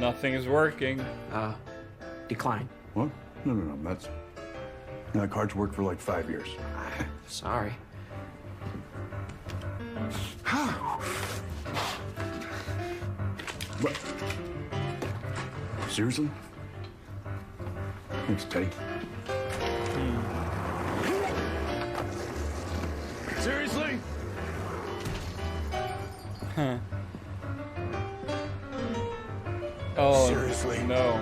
Nothing is working. Decline. What? No. That card's worked for like 5 years. Sorry. What? Seriously? Thanks, Teddy. Seriously? Huh. Oh, Seriously? no.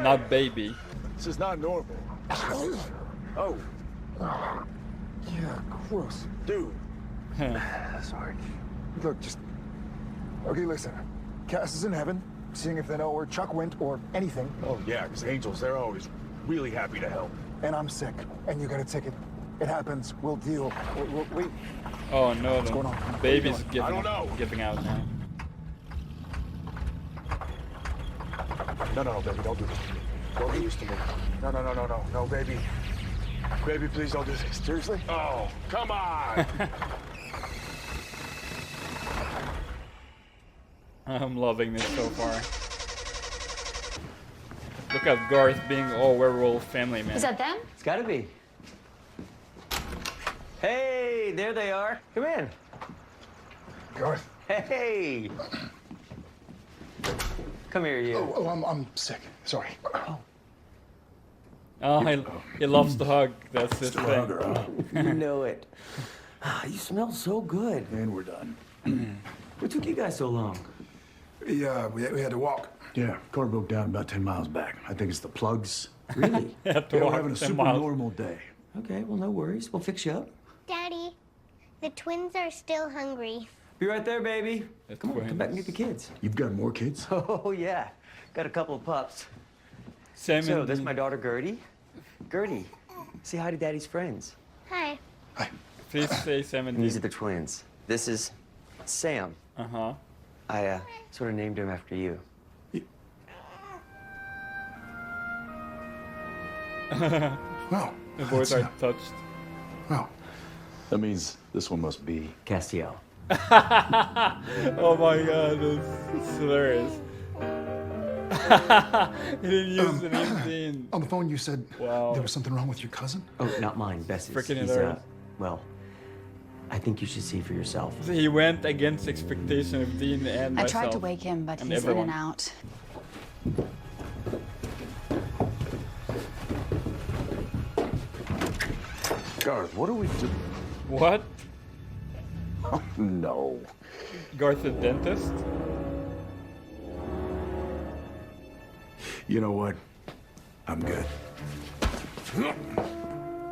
Not baby. This is not normal. Oh. Yeah, gross. Dude. Sorry. Look, just... Okay, listen. Cass is in heaven, seeing if they know where Chuck went or anything. Oh, yeah, because angels, they're always really happy to help. And I'm sick, and you got a ticket. It happens. We'll deal. Wait. Oh no, What's going on? the baby's I don't know. giving out now. No, baby, don't do this. Don't do this to me. No, baby. Baby, please don't do this. Seriously? Oh, come on. I'm loving this so far. Look at Garth being all werewolf family man. Is that them? It's gotta be. Hey, there they are. Come in. Garth? Hey. Come here, you. Oh, I'm sick. Sorry. Oh, he loves to hug. That's his Still thing. hugger, huh? You know it. You smell so good. And we're done. What took you guys so long? Yeah, we had to walk. Yeah, car broke down about 10 miles back. I think it's the plugs. Really? Have to Yeah, we're walk having a 10 super miles. normal day. Okay, well, no worries. We'll fix you up. Daddy, the twins are still hungry. Be right there, baby. The Come on, come back and get twins. the kids. You've got more kids? Oh, yeah. Got a couple of pups. Sam So, and that's my daughter, Gertie. Gertie, say hi to Daddy's friends. Hi. Please say Sam and And these are Dean. the twins. This is Sam. Uh-huh. I sort of named him after you. Wow. The boys are touched. Wow. That means this one must be... Castiel. Oh my god, that's hilarious. He didn't use the name Dean. On the phone, you said Wow. there was something wrong with your cousin? Oh, not mine, Bess's. Freaking He's, hilarious. well, I think you should see for yourself. He went against expectation of Dean and I myself. tried to wake him, but And he's everyone. in and out. Garth, what are we doing? What? Oh, no. Garth the dentist? You know what? I'm good.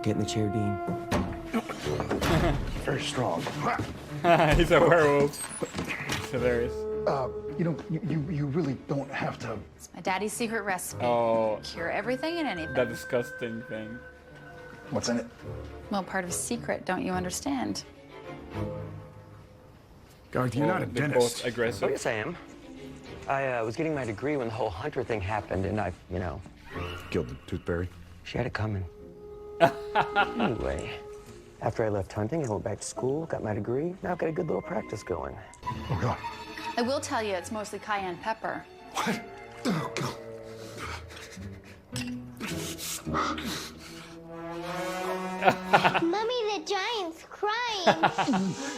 Get in the chair, Dean. Very strong. He's a werewolf. It's hilarious. You know, you really don't have to. It's my daddy's secret recipe. Oh, Cure everything and anything. that disgusting thing. What's in it? Well, part of a secret, don't you understand? Garth, you're not a They're dentist. both aggressive. Oh, yes, I am. I was getting my degree when the whole Hunter thing happened, and I, Killed the tooth fairy. she had it coming. Anyway, after I left hunting, I went back to school, got my degree. Now I've got a good little practice going. Oh, God. I will tell you, it's mostly cayenne pepper. What? Oh, God. Mummy, the giant's crying.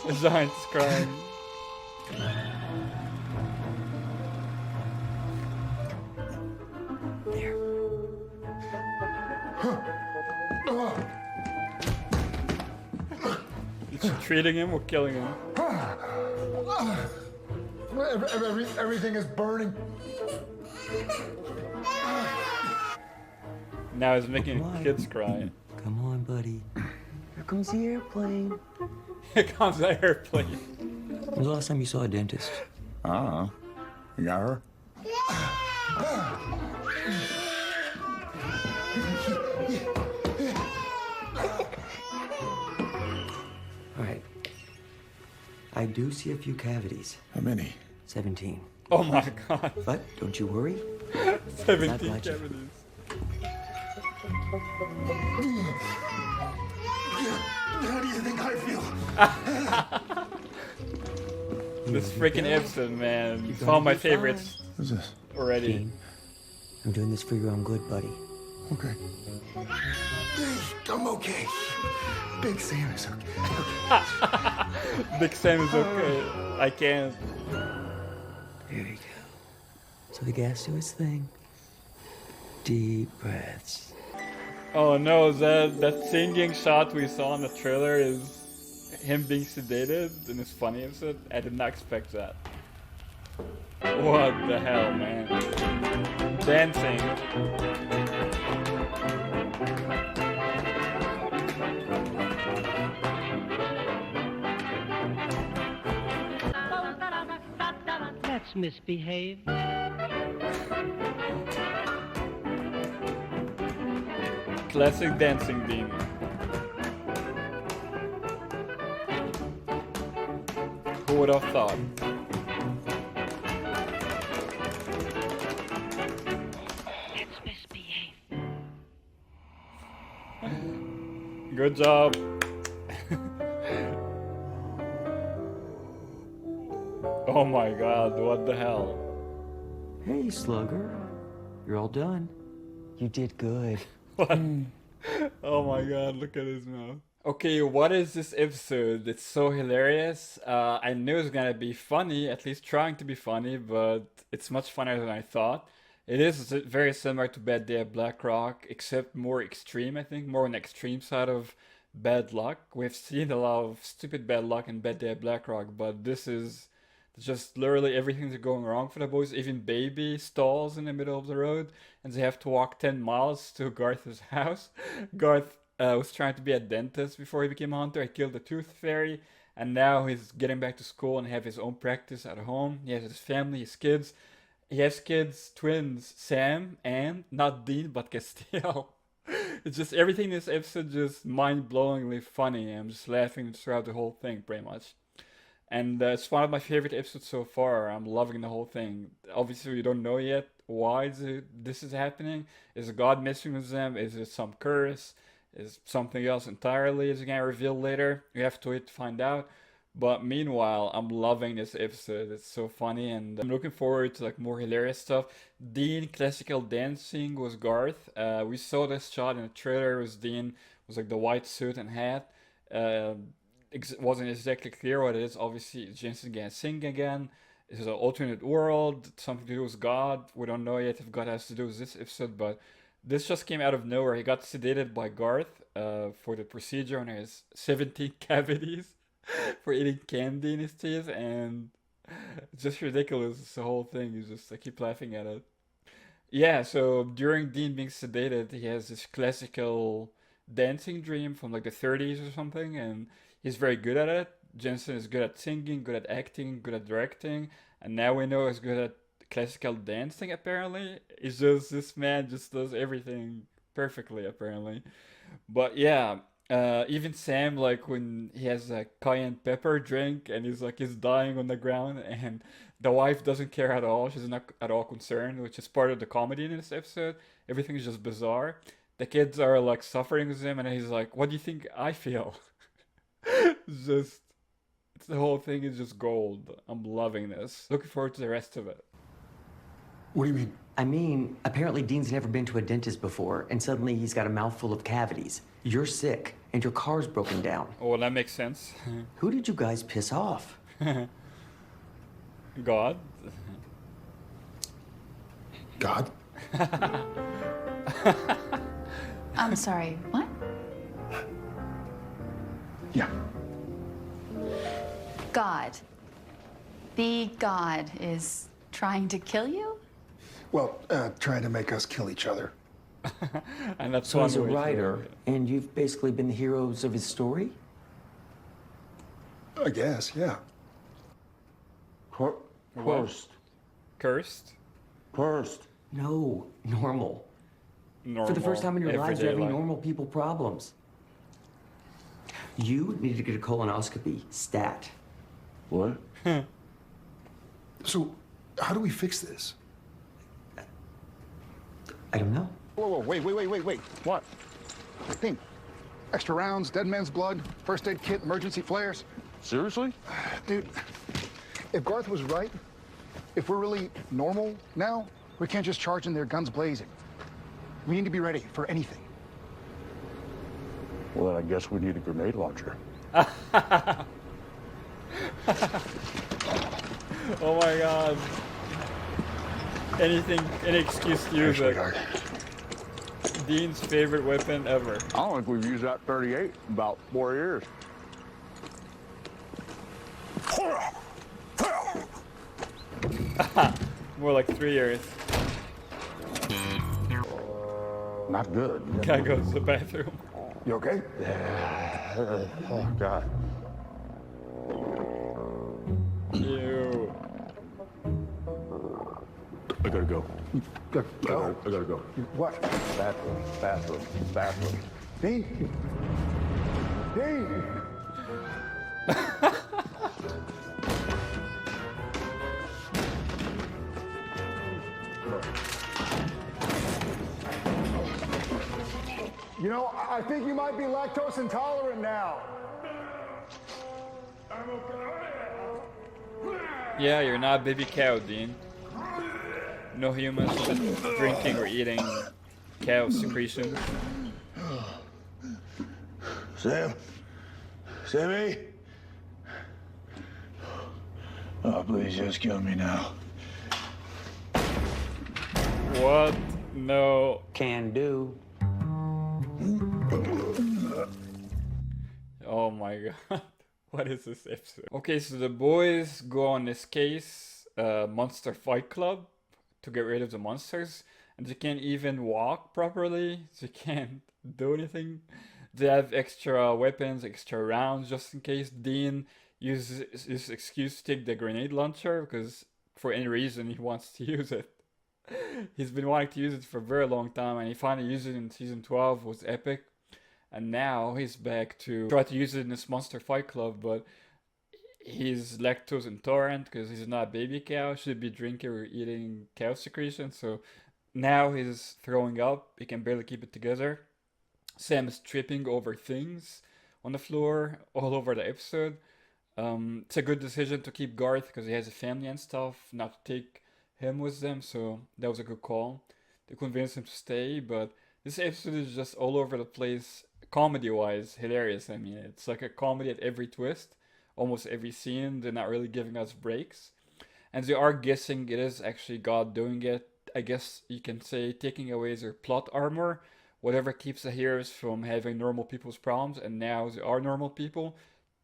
The giant's crying. There. Is she treating him or killing him? Everything is burning. Now he's making Come on. kids cry. Come on, buddy. Here comes the airplane. Here comes the airplane. When was the last time you saw a dentist? You got her? All right. I do see a few cavities. How many? 17. Oh my god. But don't you worry. 17 much. cavities. How do you think I feel? This freaking episode, man. It's one of my favorites Who's this? already. Dean, I'm doing this for your own good, buddy. Okay. I'm okay. Big Sam is okay. Big Sam is okay. I can't. There you go. So the gas do his thing. Deep breaths. Oh no, that singing shot we saw in the trailer is him being sedated in this funny episode. I did not expect that. What the hell, man? Dancing. Let's misbehave. Classic dancing Dean. Who would have thought? Let's misbehave. Good job. Oh my god, what the hell? Hey, Slugger. You're all done. You did good. What? Oh my god, look at his mouth. Okay, what is this episode? It's so hilarious. I knew it was gonna be funny, at least trying to be funny, but it's much funnier than I thought. It is very similar to Bad Day at Black Rock, except more extreme, I think, more on the extreme side of bad luck. We've seen a lot of stupid bad luck in Bad Day at Black Rock, but this is just literally everything's going wrong for the boys. Even Baby stalls in the middle of the road and they have to walk 10 miles to Garth's house. Garth was trying to be a dentist before he became a hunter. He killed the tooth fairy and now he's getting back to school and have his own practice at home. He has his family, his kids. He has kids, twins, Sam and not Dean but Castile. It's just everything in this episode just mind-blowingly funny. I'm just laughing throughout the whole thing pretty much. And it's one of my favorite episodes so far. I'm loving the whole thing. Obviously, we don't know yet why this is happening. Is God messing with them? Is it some curse? Is something else entirely? Is it going to reveal later? We have to wait to find out. But meanwhile, I'm loving this episode. It's so funny and I'm looking forward to like more hilarious stuff. Dean classical dancing was Garth. We saw this shot in the trailer. It was Dean was like the white suit and hat. It wasn't exactly clear what it is. Obviously, Jensen gonna sing again. This is an alternate world, something to do with God. We don't know yet if God has to do with this episode, but this just came out of nowhere. He got sedated by Garth for the procedure on his 17 cavities for eating candy in his teeth, and it's just ridiculous. It's the whole thing. I keep laughing at it. Yeah, so during Dean being sedated, he has this classical dancing dream from like the 30s or something, and he's very good at it. Jensen is good at singing, good at acting, good at directing, and now we know he's good at classical dancing apparently. It's just, this man just does everything perfectly apparently. But yeah, even Sam, like when he has a cayenne pepper drink and he's dying on the ground and the wife doesn't care at all. She's not at all concerned, which is part of the comedy in this episode. Everything is just bizarre. The kids are like suffering with him and he's like, what do you think I feel? The whole thing is just gold. I'm loving this. Looking forward to the rest of it. What do you mean? I mean, apparently Dean's never been to a dentist before, and suddenly he's got a mouthful of cavities. You're sick, and your car's broken down. Oh, well, that makes sense. Who did you guys piss off? God. God? I'm sorry, what? Yeah. God. The God is trying to kill you? Well, trying to make us kill each other. And that's So he's a one way to- writer, and you've basically been the heroes of his story? I guess, yeah. Cursed. Cursed? Cursed. No, normal. Normal. For the first time in your lives, you're everyday having life. normal people problems. You need to get a colonoscopy, stat. What? So, how do we fix this? I don't know. Whoa, wait. What? Think. Extra rounds, dead man's blood, first aid kit, emergency flares. Seriously? Dude, if Garth was right, if we're really normal now, we can't just charge in there guns blazing. We need to be ready for anything. Well, I guess we need a grenade launcher. Oh my god. Anything, any excuse to use it. Dean's favorite weapon ever. I don't think we've used that 38 in about 4 years. More like 3 years. Not good. Guy goes to the bathroom. You okay? Oh, God. Ew. I gotta go. Go. I gotta go. What? Bathroom. Dean? Dean! You know, I think you might be lactose intolerant now. Yeah, you're not a baby cow, Dean. No humans drinking or eating cow secretions. Sam? Sammy? Oh, please just kill me now. What? No. Can do. Oh my god. What is this episode? Okay, so the boys go on this case, Monster Fight Club, to get rid of the monsters. And they can't even walk properly. They can't do anything. They have extra weapons, extra rounds just in case. Dean uses his excuse to take the grenade launcher because for any reason he wants to use it. He's been wanting to use it for a very long time and he finally used it in season 12. It was epic. And now he's back to try to use it in this Monster Fight Club, but he's lactose intolerant because he's not a baby cow. Should be drinking or eating cow secretion. So now he's throwing up. He can barely keep it together. Sam is tripping over things on the floor all over the episode. It's a good decision to keep Garth because he has a family and stuff, not to take him with them. So that was a good call to convince him to stay. But this episode is just all over the place. Comedy-wise, hilarious. I mean, it's like a comedy at every twist, almost every scene. They're not really giving us breaks, and they are guessing it is actually God doing it. I guess you can say taking away their plot armor, whatever keeps the heroes from having normal people's problems, and now they are normal people,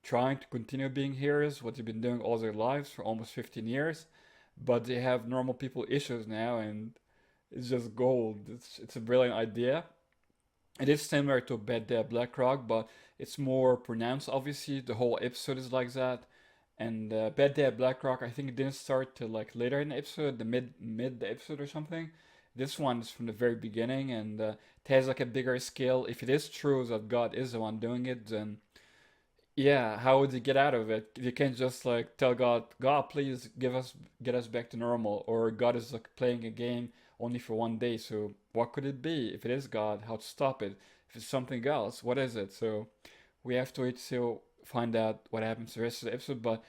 trying to continue being heroes, what they've been doing all their lives for almost 15 years, but they have normal people issues now, and it's just gold. It's a brilliant idea. It is similar to Bad Day at Black Rock, but it's more pronounced, obviously. The whole episode is like that. And Bad Day at Black Rock, I think it didn't start till like later in the episode, the mid the episode or something. This one is from the very beginning, and it has like a bigger scale. If it is true that God is the one doing it, then yeah, how would they get out of it? You can't just like tell God, please get us back to normal, or God is like playing a game only for 1 day. So what could it be? If it is God, how to stop it? If it's something else, what is it? So we have to wait to find out what happens the rest of the episode. But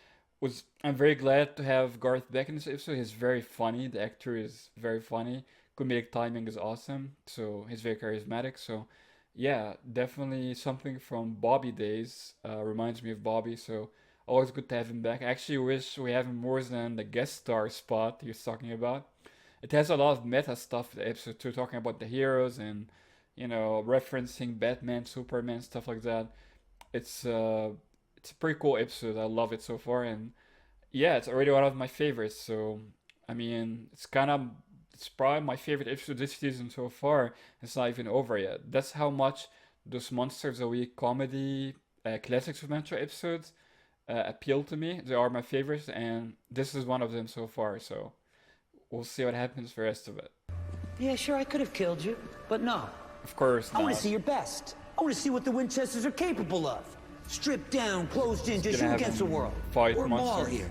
I'm very glad to have Garth back in this episode. He's very funny. The actor is very funny. Comedic timing is awesome. So he's very charismatic. So yeah, definitely something from Bobby days. Reminds me of Bobby. So always good to have him back. I actually wish we have him more than the guest star spot he was talking about. It has a lot of meta stuff in the episode too, talking about the heroes and, you know, referencing Batman, Superman, stuff like that. It's a pretty cool episode. I love it so far, and yeah, it's already one of my favorites. So I mean, it's probably my favorite episode this season so far. It's not even over yet. That's how much those Monsters of the Week comedy classics adventure episodes appeal to me. They are my favorites, and this is one of them so far. So we'll see what happens for the rest of it. Yeah, sure, I could have killed you, but no. Of course not. I want to see your best. I want to see what the Winchesters are capable of. Stripped down, closed in, just you against the world. Fight We're all monsters. here.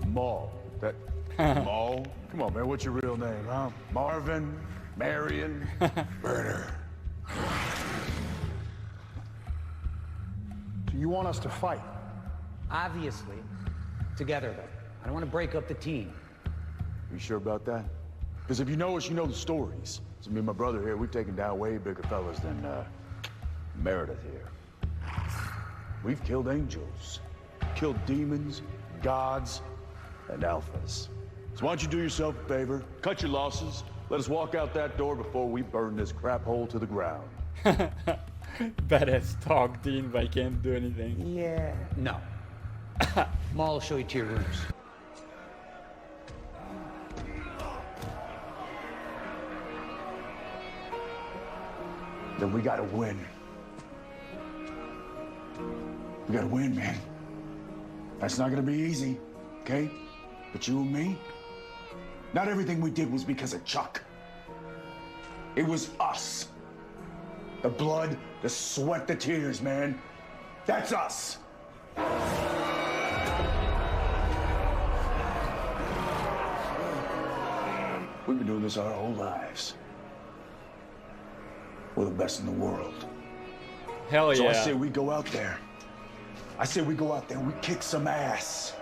Maul. Mo? Come on, man, what's your real name, huh? Marvin? Marion? Murder. So you want us to fight? Obviously. Together, though. I don't want to break up the team. You sure about that? Because if you know us, you know the stories. So me and my brother here, we've taken down way bigger fellas than, Meredith here. We've killed angels, killed demons, gods, and alphas. So why don't you do yourself a favor, cut your losses, let us walk out that door before we burn this crap hole to the ground. Badass talk, Dean, but I can't do anything. Yeah. No. Maul will show you to your rooms. Then we gotta win. We gotta win, man. That's not gonna be easy, okay? But you and me, not everything we did was because of Chuck. It was us. The blood, the sweat, the tears, man. That's us. We've been doing this our whole lives. We're the best in the world. Hell So yeah. I say we go out there. I say we go out there and we kick some ass.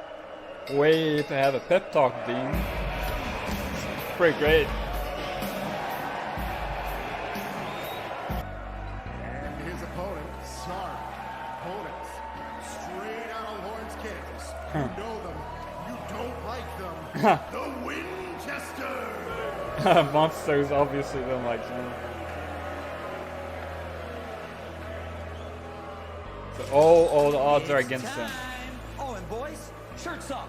Way to have a pep talk, Dean. Pretty great. And his opponent, Snark. Opponents, straight out of Lawrence, Kansas. You know them. You don't like them. The Winchester. Monsters obviously don't like them. So all the odds are against them. Oh, and boys, shirts up.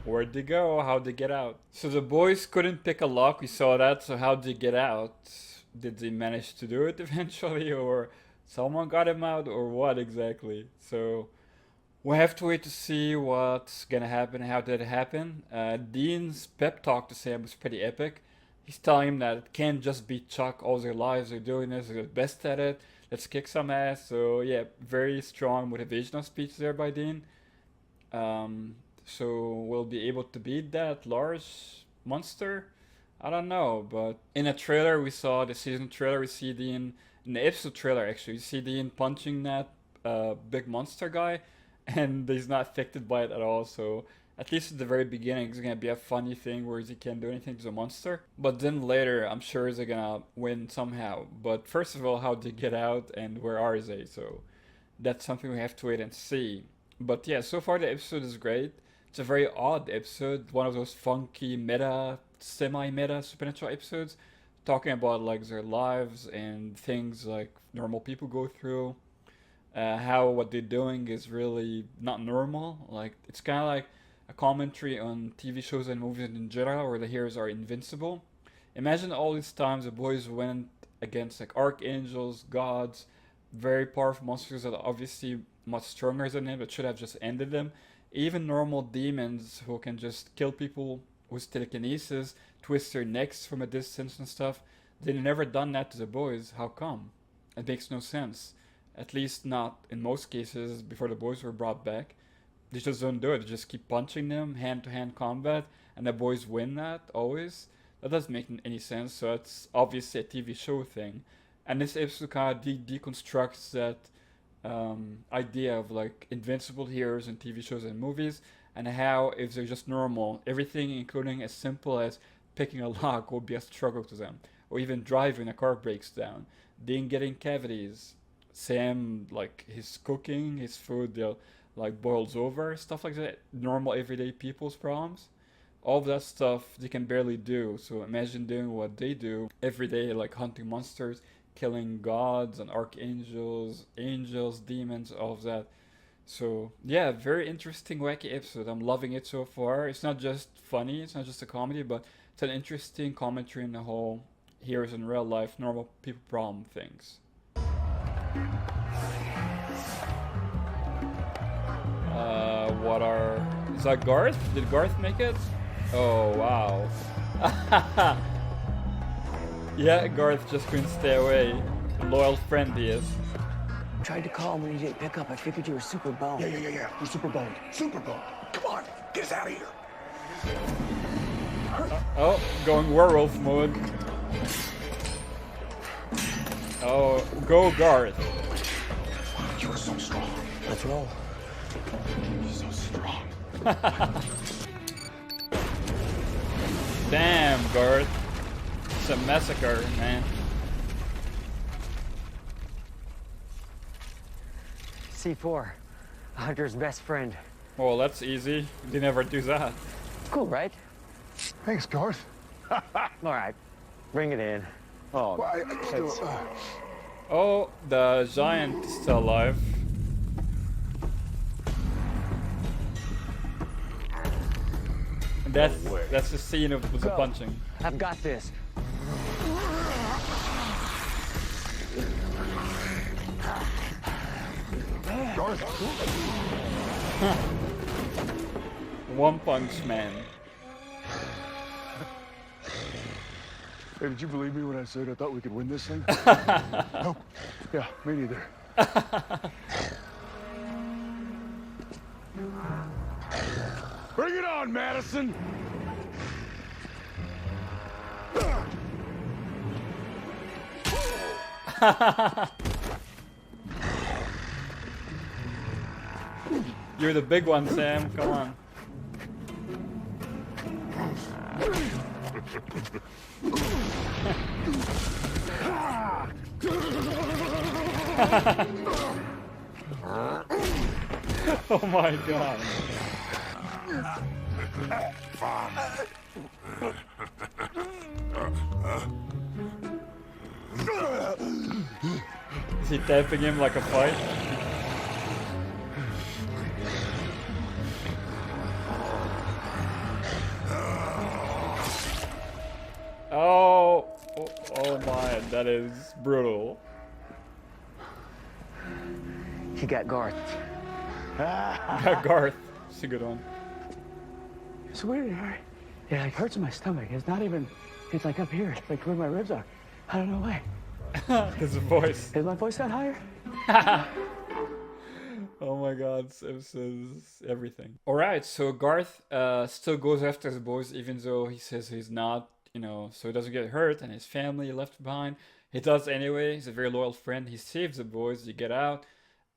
Where'd they go? How'd they get out? So the boys couldn't pick a lock, we saw that, so how'd they get out? Did they manage to do it eventually, or someone got him out, or what exactly? So we have to wait to see what's gonna happen, how did it happen. Dean's pep talk to Sam was pretty epic. He's telling him that it can't just be Chuck all their lives, they're doing this, they're the best at it, let's kick some ass. So yeah, very strong motivational speech there by Dean. So we'll be able to beat that large monster? I don't know, but in a trailer we saw, the season trailer, we see Dean, in the episode trailer actually, you see Dean punching that big monster guy, and he's not affected by it at all, so at least at the very beginning it's gonna be a funny thing where he can't do anything to the monster. But then later, I'm sure he's gonna win somehow. But first of all, how they get out and where are they? So that's something we have to wait and see. But yeah, so far the episode is great. It's a very odd episode, one of those funky meta, semi-meta supernatural episodes, talking about like their lives and things like normal people go through. How what they're doing is really not normal. Like it's kind of like a commentary on TV shows and movies in general, where the heroes are invincible. Imagine all these times the boys went against like archangels, gods, very powerful monsters that are obviously much stronger than them, but should have just ended them. Even normal demons who can just kill people with telekinesis, twist their necks from a distance and stuff. They've never done that to the boys. How come? It makes no sense. At least not in most cases before the boys were brought back. They just don't do it. They just keep punching them, hand-to-hand combat, and the boys win that always. That doesn't make any sense, so it's obviously a TV show thing. And this episode kind of deconstructs that idea of like invincible heroes in TV shows and movies, and how if they're just normal, everything including as simple as picking a lock will be a struggle to them, or even driving a car breaks down, Dean getting cavities, Sam like his cooking, his food like boils over, stuff like that, normal everyday people's problems. All of that stuff they can barely do, so imagine doing what they do every day, like hunting monsters, killing gods and archangels, angels, demons, all of that. So yeah, very interesting, wacky episode. I'm loving it so far. It's not just funny, it's not just a comedy, but it's an interesting commentary on the whole heroes in real life, normal people problem things. Is that Garth? Did Garth make it? Oh wow. Yeah, Garth just couldn't stay away. Loyal friend he is. Tried to call him when he didn't pick up. I figured you were super boned. Yeah. We're super boned. Super boned. Come on, get us out of here. Oh, going werewolf mode. Oh, go Garth. You are so strong. Let's roll. You're so strong. Damn, Garth. It's a massacre, man. C4, a hunter's best friend. Well, that's easy. They never do that. Cool, right? Thanks, Garth. All right, bring it in. Oh, Well, Oh, the giant is still alive. And that's the scene of the Go. punching. I've got this. Garth. One Punch Man. Hey, did you believe me when I said I thought we could win this thing? Nope. Yeah, me neither. Bring it on, Madison! You're the big one, Sam. Come on. Oh my god. Is he tapping him like a fight? Oh my, that is brutal. He got Garth. Garth, it's a good one. It's weird. It like hurts in my stomach. It's not even. It's like up here, like where my ribs are. I don't know why. His voice. Is my voice that higher? Oh my god, it says everything. Alright, so Garth still goes after his boys even though he says he's not, you know, so he doesn't get hurt and his family left behind. He does anyway, he's a very loyal friend. He saves the boys, they get out.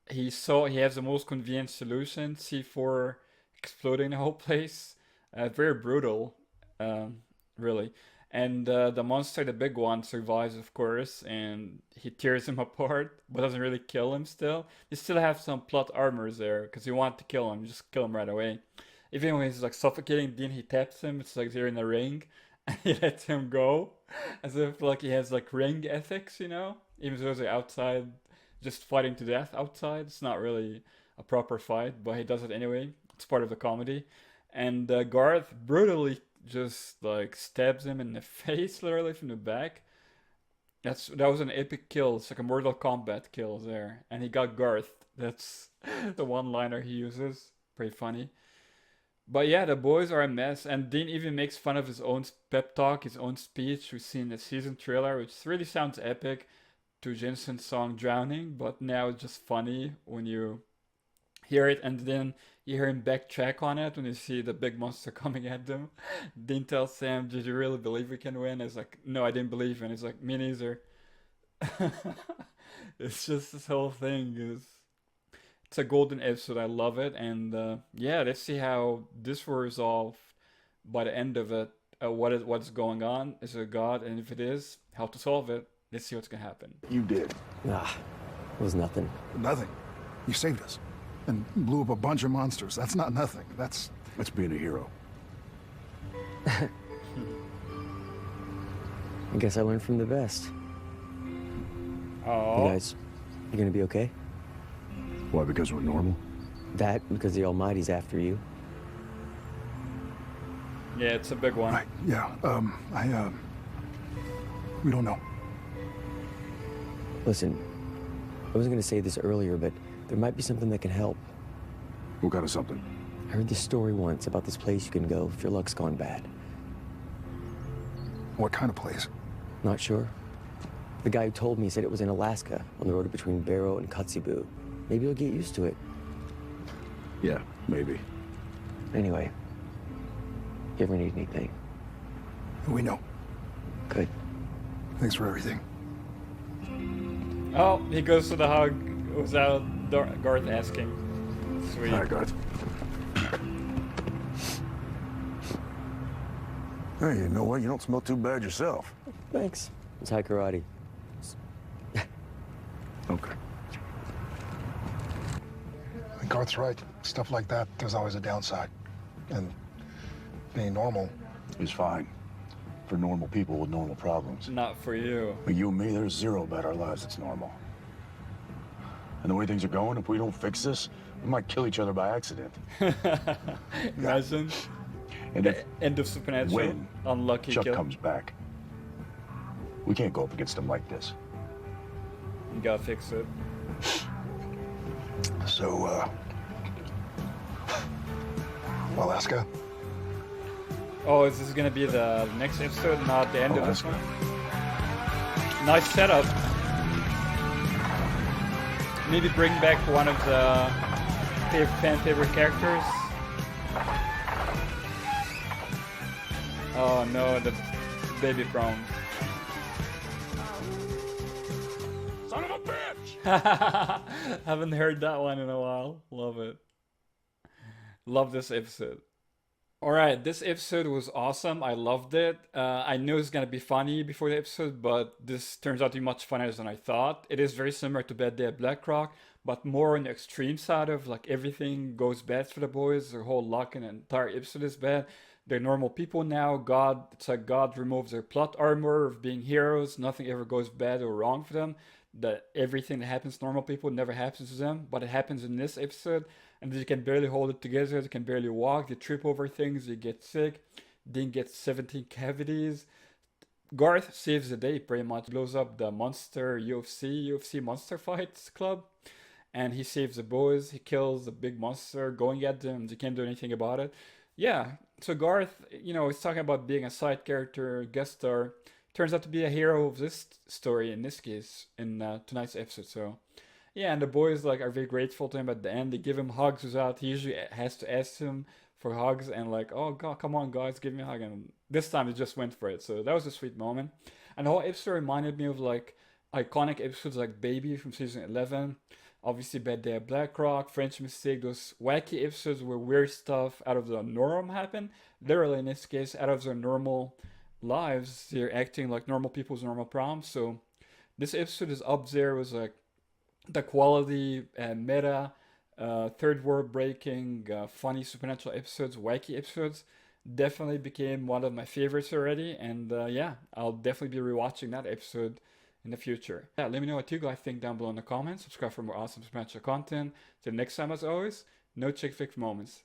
He has the most convenient solution, C4 exploding the whole place. Very brutal, really. And the monster, the big one, survives, of course, and he tears him apart, but doesn't really kill him still. You still have some plot armors there, because you want to kill him, you just kill him right away. Even when he's like suffocating, then he taps him, it's like they're in a ring, and he lets him go, as if like he has like ring ethics, you know? Even though they're outside, just fighting to death outside. It's not really a proper fight, but he does it anyway. It's part of the comedy. And Garth brutally just like stabs him in the face, literally from the back. That was an epic kill. It's like a Mortal Kombat kill there. And he got Garth. That's the one-liner he uses. Pretty funny. But yeah, the boys are a mess. And Dean even makes fun of his own pep talk, his own speech we see in the season trailer, which really sounds epic to Jensen's song Drowning. But now it's just funny when you hear it, and then you hear him backtrack on it when you see the big monster coming at them. Dean tells Sam, "Did you really believe we can win?" It's like, "No, I didn't believe." And it's like, "Me neither." It's just this whole thing it's a golden episode. I love it, and yeah, let's see how this will resolve by the end of it. What's going on? Is it God? And if it is, how to solve it? Let's see what's gonna happen. You did. Nah, it was nothing. Nothing. You saved us. And blew up a bunch of monsters. That's not nothing. That's being a hero. I guess I learned from the best. Oh, You guys, you gonna be okay? Why, because we're normal? That, because the Almighty's after you. yeah, it's a big one. right. Yeah. We don't know. Listen, I wasn't gonna say this earlier, but there might be something that can help. What kind of something? I heard this story once about this place you can go if your luck's gone bad. What kind of place? Not sure? The guy who told me said it was in Alaska, on the road between Barrow and Kotzebue. Maybe you'll get used to it. Yeah, maybe. Anyway, you ever need anything? We know. Good. Thanks for everything. Oh, he goes to the hug without Garth asking. Sweet. All right, Garth. Hey, you know what? You don't smell too bad yourself. Thanks. It's high karate. Okay. Garth's right. Stuff like that, there's always a downside. And being normal It's fine. For normal people with normal problems. Not for you. But you and me, there's zero about our lives that's normal. And the way things are going, if we don't fix this, we might kill each other by accident. Imagine. And if End of Supernatural. when Unlucky Chuck kill. comes back, we can't go up against him like this. You gotta fix it. So, Alaska. Oh, is this gonna be the next episode, not the end of this one? Nice setup. Maybe bring back one of the fan favorite characters. Oh no, the baby prawns. Son of a bitch! Haven't heard that one in a while. Love it. Love this episode. Alright, this episode was awesome. I loved it. I knew it was gonna be funny before the episode, but this turns out to be much funnier than I thought. It is very similar to Bad Day at Black Rock, but more on the extreme side of like everything goes bad for the boys. Their whole luck and the entire episode is bad. They're normal people now. It's like God removes their plot armor of being heroes. Nothing ever goes bad or wrong for them. That everything that happens to normal people never happens to them, but it happens in this episode. And they can barely hold it together. They can barely walk. They trip over things. They get sick. Dean gets 17 cavities. Garth saves the day pretty much. Blows up the monster UFC monster fights club. And he saves the boys. He kills the big monster going at them. They can't do anything about it. Yeah, so Garth, he's talking about being a side character, guest star. Turns out to be a hero of this story in this case, in tonight's episode. So, yeah, and the boys are very grateful to him at the end. They give him hugs without, he usually has to ask him for hugs and oh God, come on guys, give me a hug. And this time they just went for it. So that was a sweet moment. And the whole episode reminded me of iconic episodes like Baby from season 11. Obviously, Bad Day at Black Rock, French Mistake, those wacky episodes where weird stuff out of the norm happened. Literally, in this case, out of their normal lives, they're acting like normal people's normal problems. So this episode is up there with the quality and meta, third world breaking, funny supernatural episodes, wacky episodes. Definitely became one of my favorites already. And yeah, I'll definitely be rewatching that episode in the future. Yeah, let me know what you guys think down below in the comments. Subscribe for more awesome supernatural content. Till next time, as always, no chick flick moments.